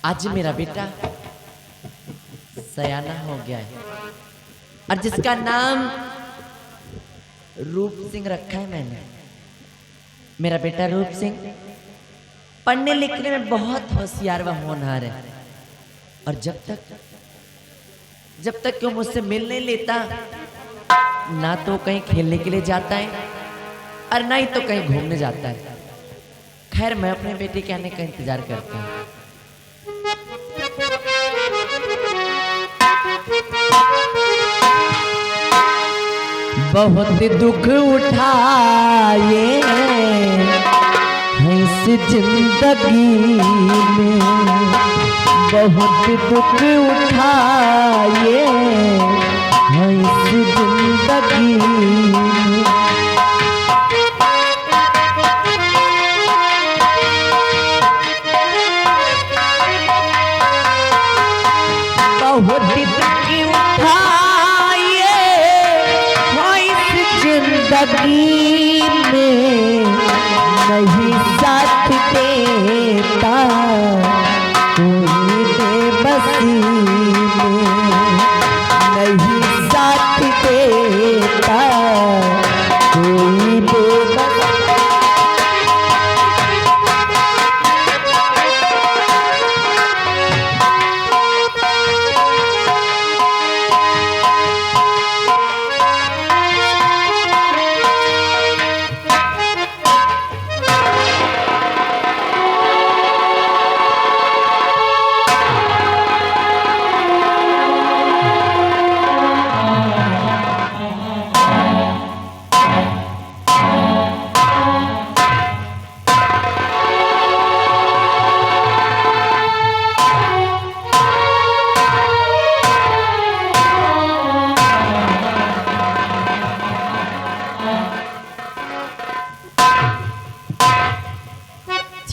आज मेरा बेटा सयाना हो गया है और जिसका नाम रूप सिंह रखा है मैंने। मेरा बेटा रूप सिंह पढ़ने लिखने में बहुत होशियार व होनहार है और जब तक वो मुझसे मिल नहीं लेता ना तो कहीं खेलने के लिए जाता है और ना ही तो कहीं घूमने जाता है। खैर मैं अपने बेटे के आने का इंतजार करता हूँ। बहुत दुख उठाए हैं इस जिंदगी में, बहुत दुख उठाए हैं इस जिंदगी में। बहुत दुख उठाए हैं इस जिंदगी में, नहीं साथ देता कोई बेबसी में, नहीं साथ देता कोई बेबसी।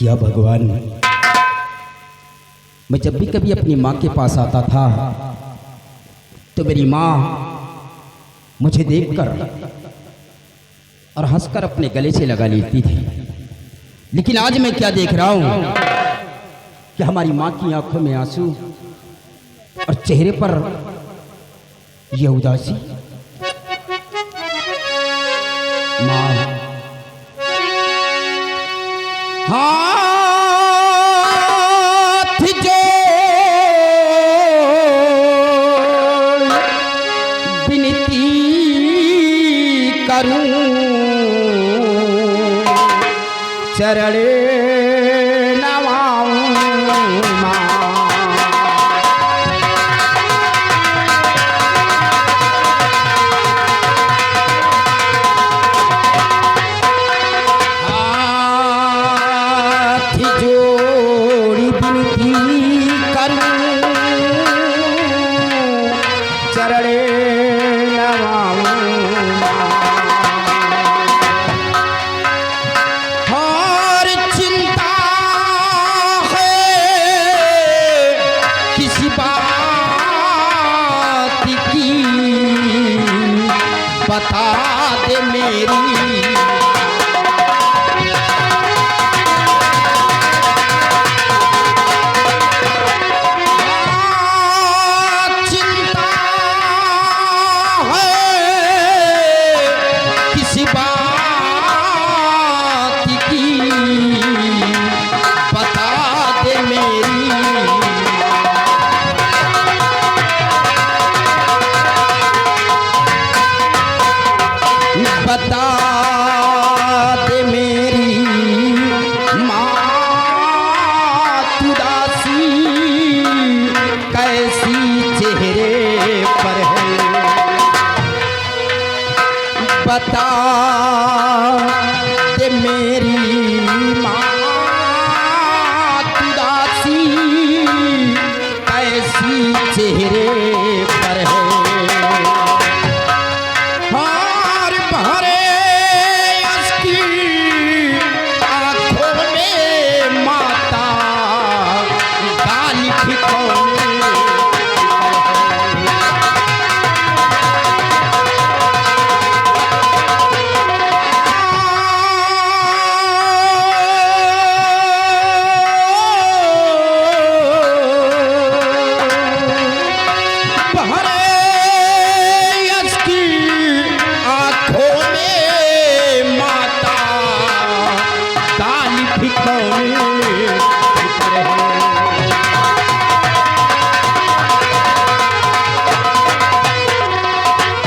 या भगवान, मैं जब भी कभी अपनी माँ के पास आता था तो मेरी माँ मुझे देखकर और हंसकर अपने गले से लगा लेती थी। लेकिन आज मैं क्या देख रहा हूँ कि हमारी माँ की आंखों में आंसू और चेहरे पर यह उदासी। माँ हाथ जोड़ विनती करूं, चरण नवाऊं मां। बता दे मेरी चिंता है किसी बात की, बता दे मेरी। बता दे मेरी माँ उदासी कैसी चेहरे पर है, बता दे मेरी माँ उदासी कैसी चेहरे पर है। कौन फिक्र है।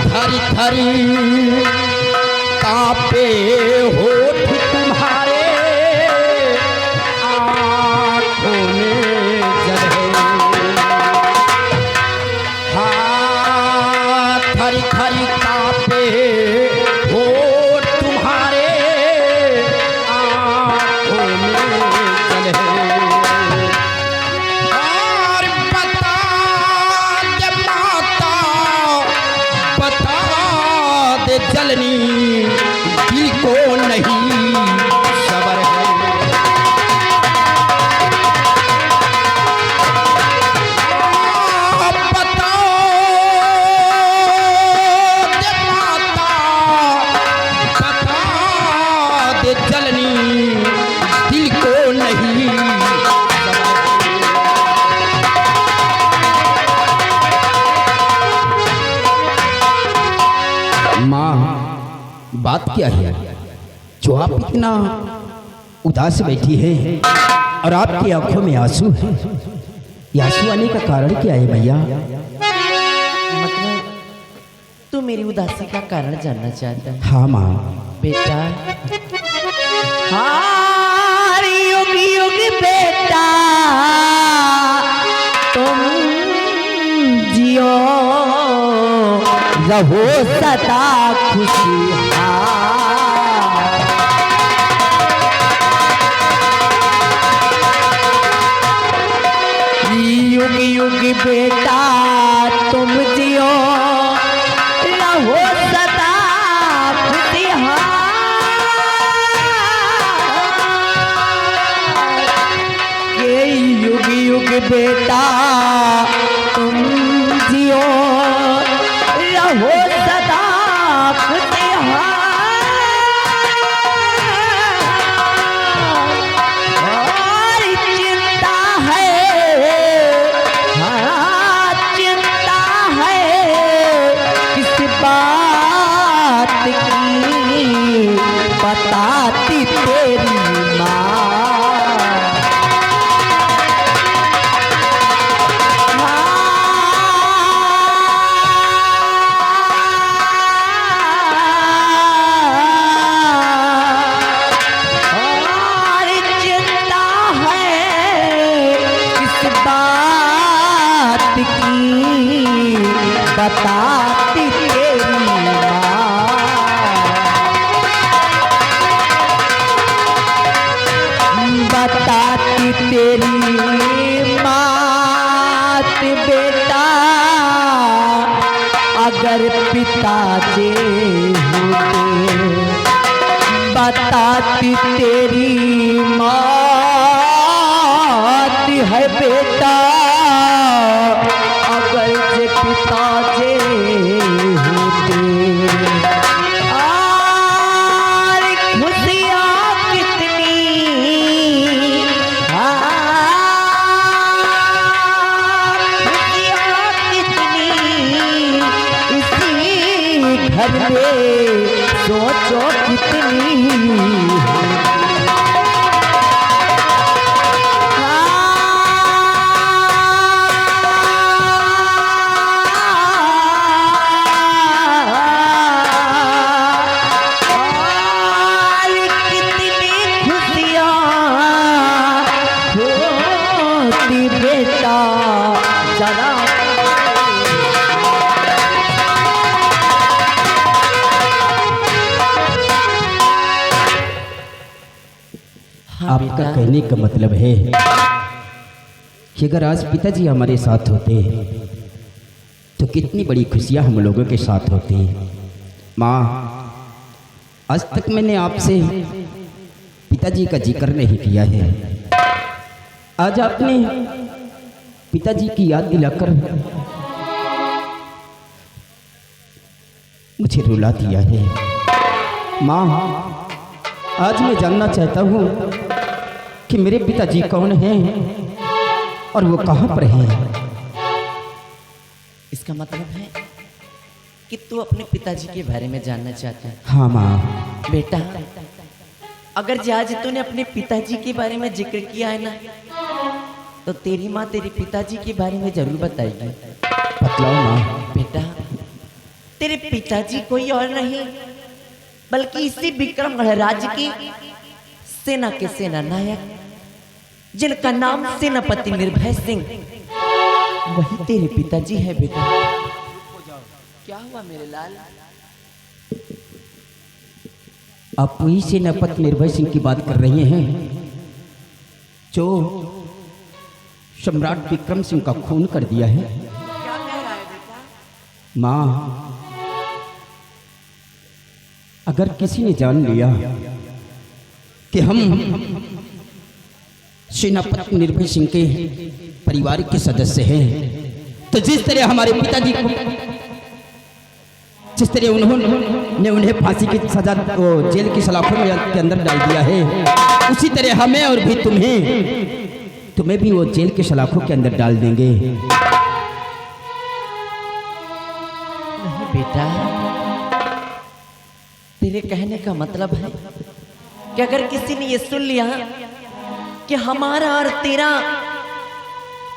थरी थरी कांपे होठ तुम्हारे, आँखों में जल है। हाँ थरी थरी कांपे होठ तुम्हारे, आँखों में जल है। और बता दे माता, बता दे जलनी, दिल को नहीं सबर है। बता दे माता, बता दे जलनी, दिल को नहीं सबर है। माँ बात क्या है जो आप इतना उदास बैठी है और आपकी आंखों में आंसू है? ये आंसू आने का कारण क्या है मैया? मतलब तू मेरी उदासी का कारण जानना चाहता है? हाँ माँ। बेटा हार युग युग बेटा तुम जियो, रहो सदा खुशहाल। युग युग बेटा तुम जियो, रहो सदा खुशहाल। ये युग युग बेटा तुम जियो, रहो सदा खुशहाल। और चिंता है, हाँ चिंता है किस बात की, बताती तेरी माँ। बताती तेरी माँ, बताती तेरी मात बेटा, अगर पिता जे होते। बताती तेरी मात है बेटा, अगर जे पिता जे होते। और खुशियाँ कितनी, खुशियाँ कितनी इसी घर में, सोचो कितनी। आपका कहने का मतलब है कि अगर आज पिताजी हमारे साथ होते तो कितनी बड़ी खुशियां हम लोगों के साथ होती। माँ आज तक मैंने आपसे पिताजी का जिक्र नहीं किया है, आज आपने पिताजी की याद दिलाकर मुझे रुला दिया है। माँ आज मैं जानना चाहता हूँ कि मेरे पिताजी कौन हैं और वो कहाँ पर हैं। इसका मतलब है कि तू अपने पिताजी के बारे में जानना चाहता है? हाँ माँ। बेटा अगर जी आज तूने अपने पिताजी के बारे में जिक्र किया है ना, तो तेरी माँ तेरे पिताजी के बारे में जरूर बताएगी। बतलाओ माँ। बेटा, तेरे पिताजी कोई और नहीं बल्कि इसी विक्रम गणराज की सेना के सेना नायक, जिनका नाम सेनापति निर्भय सिंह, वही तेरे पिताजी है। बेटा क्या हुआ मेरे लाल? आप वही सेनापति निर्भय सिंह की बात कर रही हैं जो सम्राट विक्रम सिंह का खून कर दिया है? क्या कह रहा है बेटा? माँ, अगर किसी ने जान लिया कि हम सेनापति निर्भय सिंह के परिवार के सदस्य हैं, तो जिस तरह हमारे पिताजी को, जिस तरह उन्होंने उन्हें फांसी की सजा जेल की सलाखों के अंदर डाल दिया है, उसी तरह हमें और भी तुम्हें भी वो जेल के सलाखों के अंदर डाल देंगे। नहीं बेटा, तेरे कहने का मतलब है कि अगर किसी ने ये सुन लिया कि हमारा और तेरा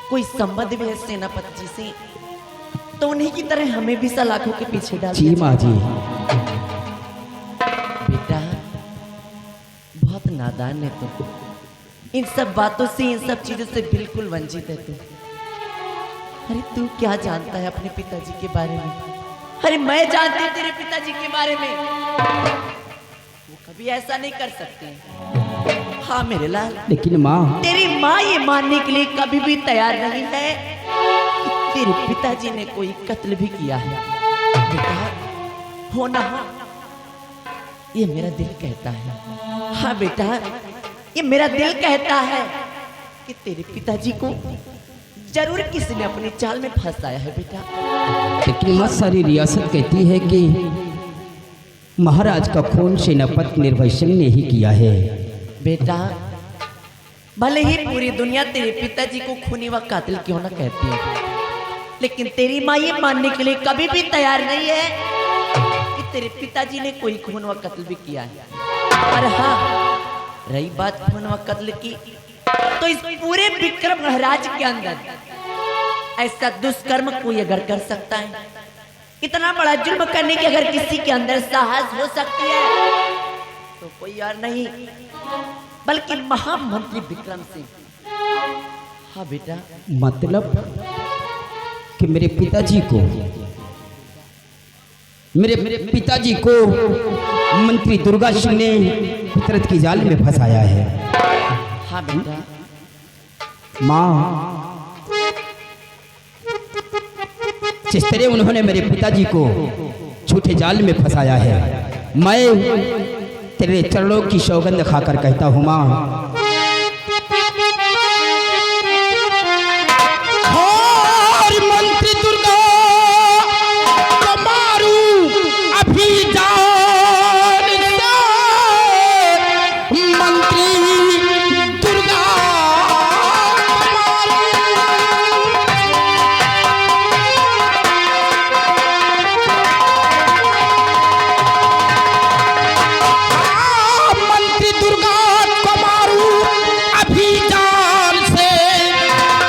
कोई संबंध भी है सेनापति जी से, तो उन्हीं की तरह हमें भी सलाखों के पीछे डाल जी माँ जी। बेटा बहुत नादान है तू, इन सब बातों से, इन सब चीजों से बिल्कुल वंचित है तू। अरे तू क्या जानता है अपने पिताजी के बारे में? अरे मैं जानती हूँ तेरे पिताजी के बारे में, वो कभी ऐसा नहीं कर सकते। हाँ मेरे लाल, लेकिन माँ, तेरी माँ ये मानने के लिए कभी भी तैयार नहीं है कि तेरे पिताजी ने कोई कत्ल भी किया है। बेटा हो ना हो, ये मेरा दिल कहता है। हाँ बेटा, ये मेरा दिल कहता है कि तेरे पिताजी को जरूर किसी ने अपनी चाल में फंसाया है बेटा। लेकिन माँ, सारी रियासत कहती है कि महाराज का खून सेनापति निर्भय सिंह ने ही किया है। बेटा भले ही पूरी दुनिया तेरे पिताजी को खूनी व कातिल क्यों ना कहती है, लेकिन तेरी माँ ये मानने के लिए कभी भी तैयार नहीं है कि तेरे पिताजी ने कोई खून व कत्ल भी किया है। और हाँ, रही बात खून व कत्ल की, तो इस पूरे विक्रम गणराज के अंदर ऐसा दुष्कर्म कोई अगर कर सकता है, इतना बड़ा जुल्म करने की अगर किसी के अंदर साहस हो सकती है, तो कोई और नहीं बल्कि महामंत्री विक्रम सिंह। हाँ बेटा। मतलब कि मेरे पिताजी को मंत्री दुर्गा सिंह ने फितरत की जाल में फंसाया है। हाँ बेटा। माँ, जिस तरह उन्होंने मेरे पिताजी को झूठे जाल में फंसाया है, मैं तेरे चरणों की सौगंध खाकर कहता हूँ माँ, और मंत्री दुर्गा को मारू अभी जान से, मंत्री दुर्गा को मारू। मंत्री दुर्गा को मारू अभी जान से,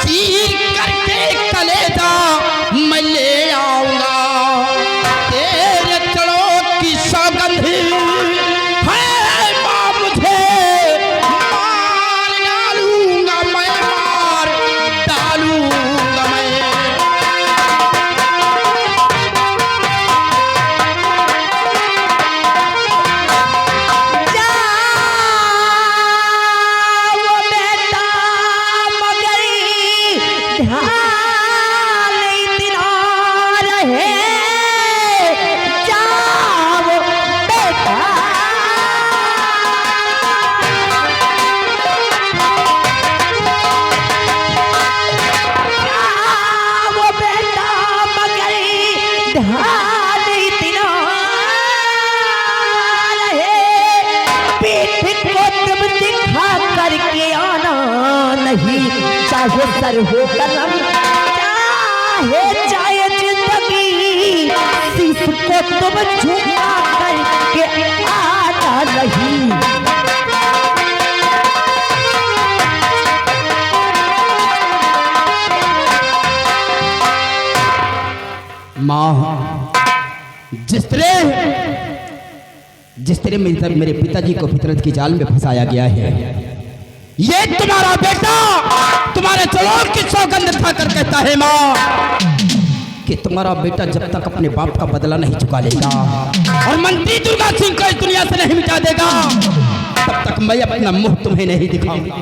चीर करके कलेजा मैं ले आऊंगा, तेरे चरणों की सौगंध है मां, मुझे मार डालूंगा मैं, मार डालूंगा मैं। जाओ बेटा मगर ध्यान इतना रहे, जाओ बेटा। जाओ बेटा मगर ध्यान इतना रहे, पीठ को तुम दिखा करके आना नहीं, चाहे सर हो कलम चाहे जाए जिंदगी, शीश को तुम झुका करके आना नहीं। माँ, जिस तरह मेरे पिताजी को फितरत की जाल में फंसाया गया है, ये तुम्हारा बेटा तुम्हारे जलोल की सौगंध खाकर कहता है माँ कि तुम्हारा बेटा जब तक अपने बाप का बदला नहीं चुका लेगा और मंत्री दुर्गा सिंह को इस दुनिया से नहीं मिटा देगा, तब तक मैं अपना मुंह तुम्हें नहीं दिखाऊंगा।